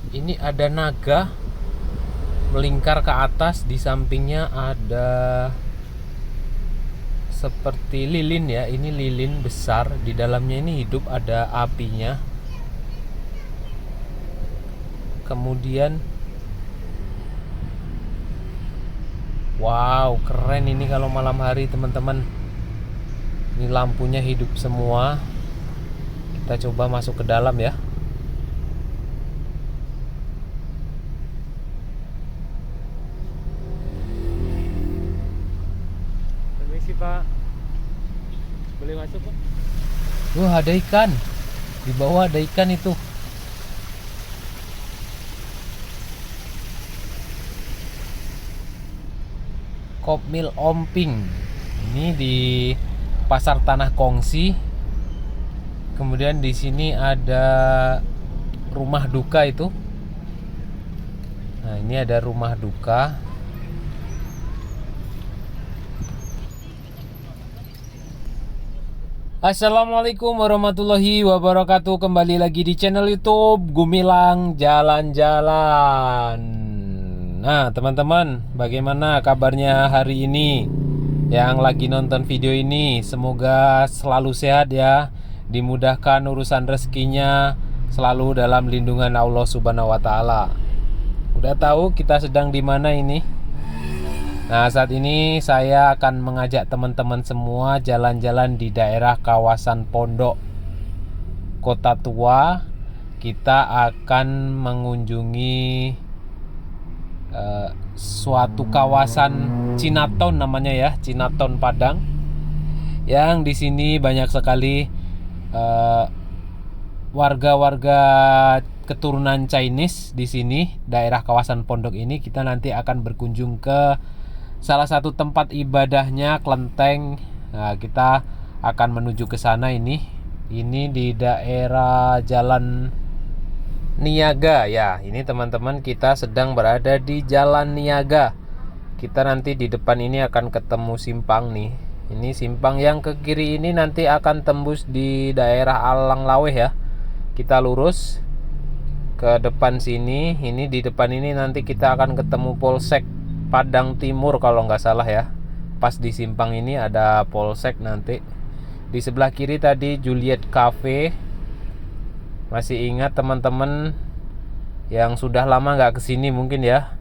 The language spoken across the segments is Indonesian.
Ini ada naga melingkar ke atas, di sampingnya ada seperti lilin ya. Ini lilin besar, di dalamnya ini hidup, ada apinya. Kemudian wow, keren ini kalau malam hari teman-teman. Ini lampunya hidup semua. Kita coba masuk ke dalam ya. Permisi Pak, boleh masuk Pak? Wah, ada ikan. Di bawah ada ikan itu. Kopmil Omping. Ini di Pasar Tanah Kongsi. Kemudian di sini ada rumah duka itu. Nah, ini ada rumah duka. Assalamualaikum warahmatullahi wabarakatuh. Kembali lagi di channel YouTube Gumilang Jalan-Jalan. Nah teman-teman, bagaimana kabarnya hari ini yang lagi nonton video ini? Semoga selalu sehat ya, dimudahkan urusan rezekinya, selalu dalam lindungan Allah Subhanahu wa Ta'ala. Udah tahu kita sedang di mana ini? Nah, saat ini saya akan mengajak teman-teman semua jalan-jalan di daerah kawasan Pondok, Kota Tua. Kita akan mengunjungi suatu kawasan Cinaton namanya ya, Cinaton Padang. Yang di sini banyak sekali warga-warga keturunan Chinese di sini, daerah kawasan Pondok ini. Kita nanti akan berkunjung ke salah satu tempat ibadahnya, kelenteng. Nah, kita akan menuju ke sana ini. Ini di daerah Jalan Niaga ya. Ini teman-teman, kita sedang berada di Jalan Niaga. Kita nanti di depan ini akan ketemu simpang nih. Ini simpang yang ke kiri ini nanti akan tembus di daerah Alang Laweh ya. Kita lurus ke depan sini. Ini di depan ini nanti kita akan ketemu Polsek Padang Timur kalau nggak salah ya. Pas di simpang ini ada Polsek nanti. Di sebelah kiri tadi Juliet Cafe. Masih ingat teman-teman yang sudah lama nggak kesini mungkin ya.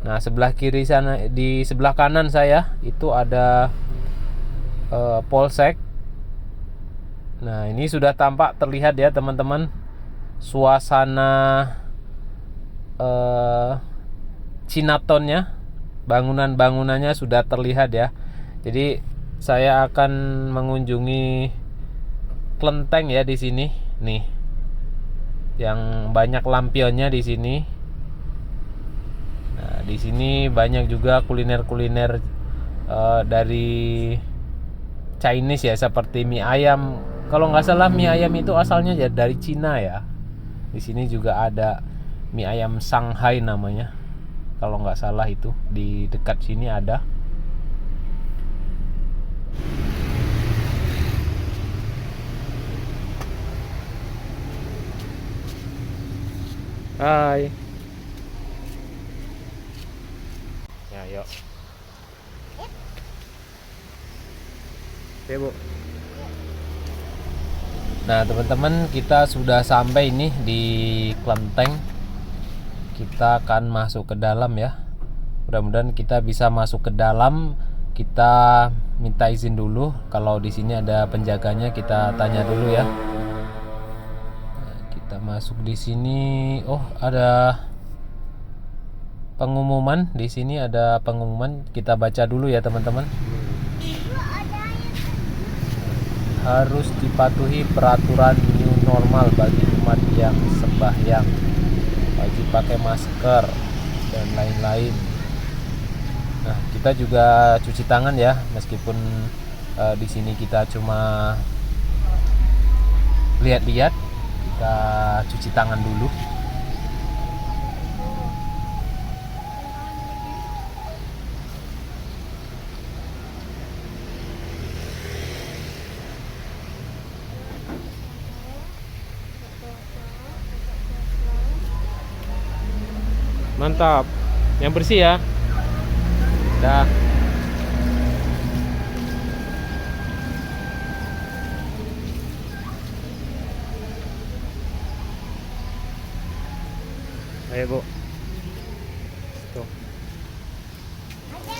Nah, sebelah kiri sana, di sebelah kanan saya itu ada Polsek. Nah, ini sudah tampak terlihat ya teman-teman, suasana Cinatonnya, bangunan-bangunannya sudah terlihat ya. Jadi saya akan mengunjungi kelenteng ya di sini nih, yang banyak lampionnya di sini. Nah, di sini banyak juga kuliner-kuliner dari Chinese ya, seperti mie ayam. Kalau nggak salah mie ayam itu asalnya ya dari Cina ya. Di sini juga ada mie ayam Shanghai namanya. Kalau nggak salah itu di dekat sini ada. Hai. Ya, yuk. Oke, Bu. Nah, teman-teman, kita sudah sampai ini di kelenteng. Kita akan masuk ke dalam ya. Mudah-mudahan kita bisa masuk ke dalam. Kita minta izin dulu. Kalau di sini ada penjaganya, kita tanya dulu ya. Nah, kita masuk di sini. Oh, ada pengumuman. Di sini ada pengumuman. Kita baca dulu ya, teman-teman. Harus dipatuhi peraturan new normal bagi umat yang sembahyang. Wajib pakai masker dan lain-lain. Nah, kita juga cuci tangan ya, meskipun di sini kita cuma lihat-lihat. Kita cuci tangan dulu. Mantap. Yang bersih ya. Dah. Ayo, Bu. Tuh. Ada,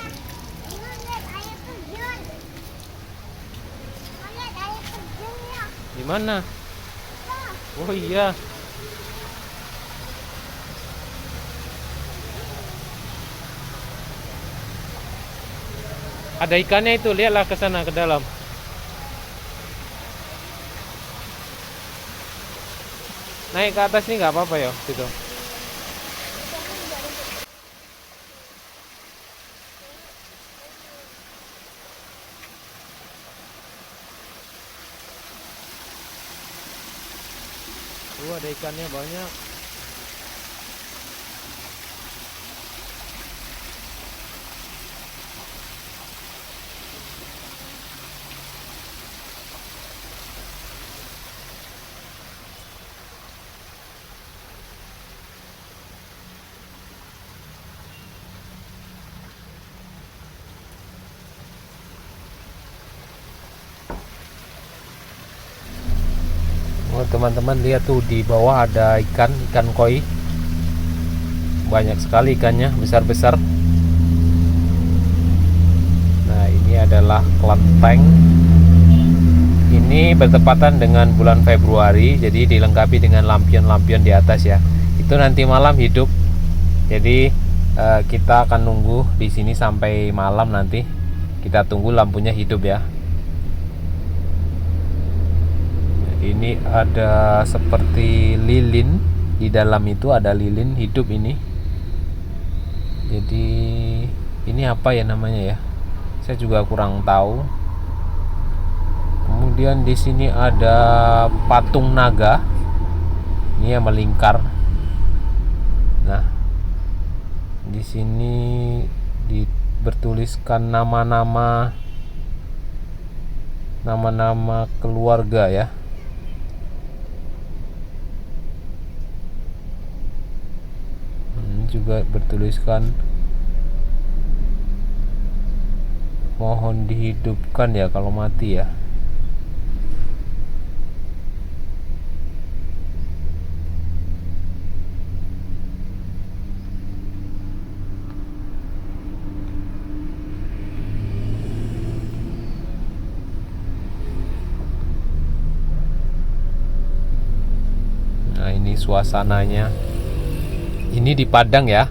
ini lihat air terjun. Mau lihat air terjunnya. Di mana? Tuh, Oh iya. Ada ikannya itu, lihatlah ke sana ke dalam. Naik ke atas nih nggak apa-apa ya, gitu. Ada ikannya banyak. Oh, teman-teman lihat tuh di bawah ada ikan koi. Banyak sekali ikannya, besar-besar. Nah, ini adalah kelenteng. Ini bertepatan dengan bulan Februari, jadi dilengkapi dengan lampion-lampion di atas ya. Itu nanti malam hidup. Jadi kita akan nunggu di sini sampai malam nanti. Kita tunggu lampunya hidup ya. Ini ada seperti lilin, di dalam itu ada lilin hidup ini. Jadi ini apa ya namanya ya? Saya juga kurang tahu. Kemudian di sini ada patung naga. Ini yang melingkar. Nah, di sini bertuliskan nama-nama keluarga ya. Juga bertuliskan mohon dihidupkan ya kalau mati ya. Nah, ini suasananya. Ini di Padang ya,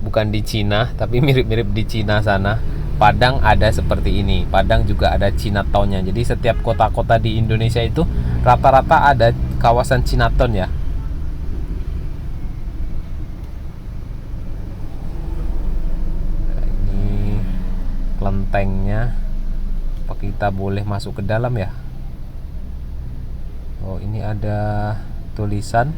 bukan di Cina, tapi mirip-mirip di Cina sana. Padang ada seperti ini. Padang juga ada Chinatown-nya. Jadi setiap kota-kota di Indonesia itu rata-rata ada kawasan Chinatown ya. Nah, ini kelentengnya. Apa kita boleh masuk ke dalam ya? Oh, ini ada tulisan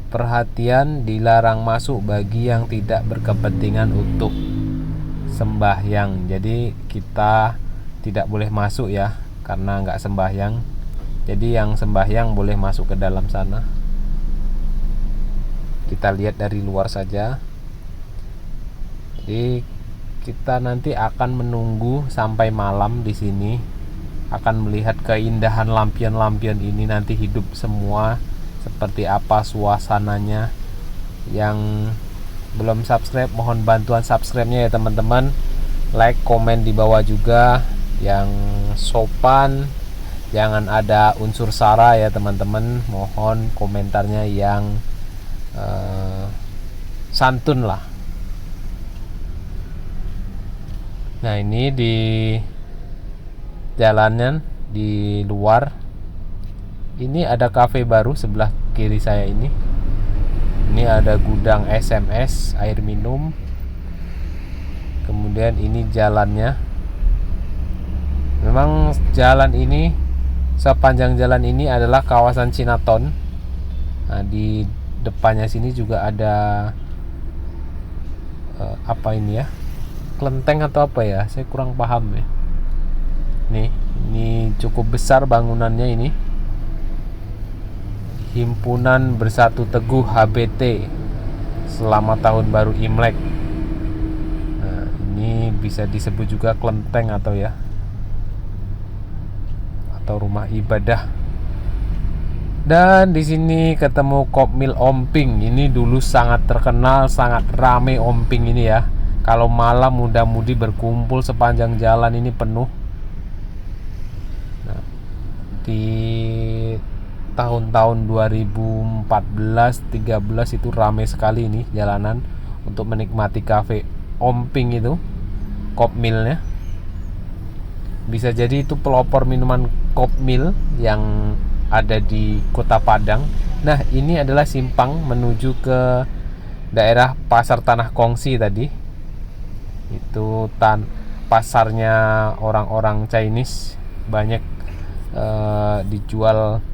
perhatian, dilarang masuk bagi yang tidak berkepentingan untuk sembahyang. Jadi kita tidak boleh masuk ya, karena nggak sembahyang. Jadi yang sembahyang boleh masuk ke dalam sana. Kita lihat dari luar saja. Jadi kita nanti akan menunggu sampai malam di sini, akan melihat keindahan lampion-lampion ini nanti hidup semua. Seperti apa suasananya. Yang belum subscribe, mohon bantuan subscribe-nya ya teman-teman. Like, komen di bawah juga. Yang sopan, jangan ada unsur sara ya teman-teman. Mohon komentarnya yang santun lah. Nah, ini di jalanan di luar. Ini ada cafe baru sebelah kiri saya ini. Ini ada gudang SMS, air minum. Kemudian ini jalannya. Memang jalan ini, sepanjang jalan ini adalah kawasan Chinatown. Nah, di depannya sini juga ada apa ini ya? Kelenteng atau apa ya? Saya kurang paham ya. Nih, ini cukup besar bangunannya ini. Himpunan Bersatu Teguh HBT Selamat Tahun Baru Imlek. Nah, ini bisa disebut juga kelenteng atau rumah ibadah. Dan di sini ketemu Kopmil Omping. Ini dulu sangat terkenal, sangat rame Omping ini ya. Kalau malam muda-mudi berkumpul sepanjang jalan ini penuh. Nah, di tahun-tahun 2014-13 itu rame sekali ini jalanan untuk menikmati kafe Omping itu, Kopmilnya. Bisa jadi itu pelopor minuman Kopmil yang ada di Kota Padang. Nah, ini adalah simpang menuju ke daerah Pasar Tanah Kongsi tadi. Itu pasarnya orang-orang Chinese, banyak dijual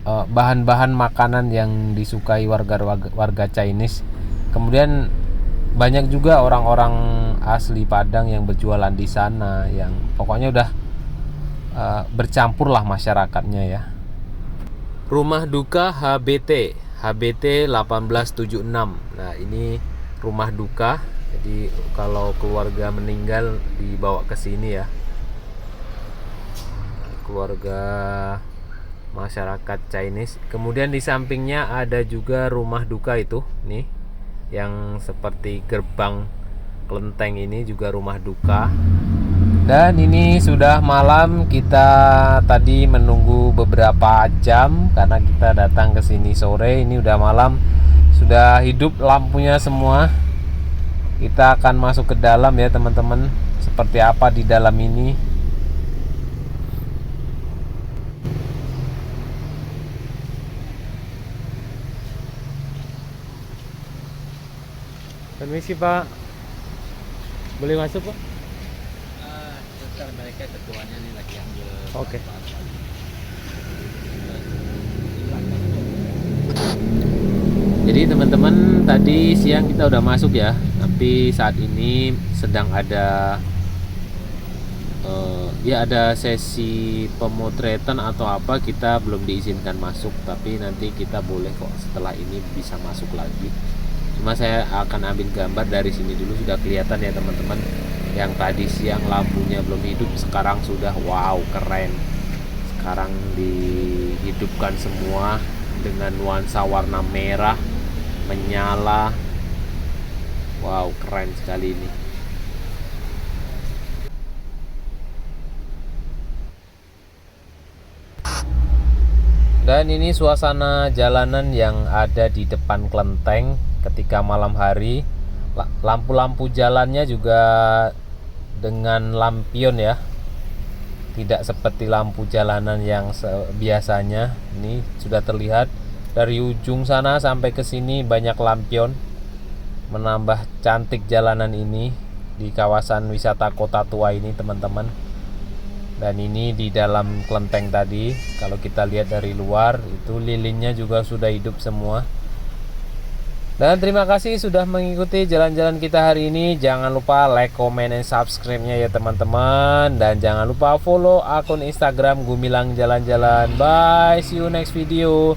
bahan-bahan makanan yang disukai warga Chinese. Kemudian banyak juga orang-orang asli Padang yang berjualan di sana, yang pokoknya udah bercampur lah masyarakatnya ya. Rumah duka HBT 1876. Nah, ini rumah duka. Jadi kalau keluarga meninggal dibawa ke sini ya. Keluarga masyarakat Chinese. Kemudian di sampingnya ada juga rumah duka itu nih, yang seperti gerbang kelenteng ini juga rumah duka. Dan ini sudah malam, kita tadi menunggu beberapa jam karena kita datang ke sini sore. Ini udah malam, sudah hidup lampunya semua. Kita akan masuk ke dalam ya teman-teman. Seperti apa di dalam ini? Permisi Pak, boleh masuk Pak? Bentar, mereka ketuanya nih lagi ambil. Oke. Jadi teman-teman, tadi siang kita udah masuk ya, tapi saat ini sedang ada ada sesi pemotretan atau apa, kita belum diizinkan masuk, tapi nanti kita boleh kok setelah ini bisa masuk lagi. Cuma saya akan ambil gambar dari sini dulu. Sudah kelihatan ya teman-teman, yang tadi siang lampunya belum hidup, sekarang sudah, wow, keren. Sekarang dihidupkan semua dengan nuansa warna merah menyala. Wow, keren sekali ini. Dan ini suasana jalanan yang ada di depan kelenteng ketika malam hari. Lampu-lampu jalannya juga dengan lampion ya, tidak seperti lampu jalanan yang biasanya. Ini sudah terlihat dari ujung sana sampai ke sini banyak lampion, menambah cantik jalanan ini di kawasan wisata Kota Tua ini teman-teman. Dan ini di dalam kelenteng tadi, kalau kita lihat dari luar itu lilinnya juga sudah hidup semua. Dan terima kasih sudah mengikuti jalan-jalan kita hari ini. Jangan lupa like, comment, and subscribe-nya ya teman-teman. Dan jangan lupa follow akun Instagram Gumilang Jalan-Jalan. Bye, see you next video.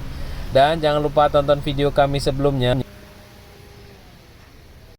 Dan jangan lupa tonton video kami sebelumnya.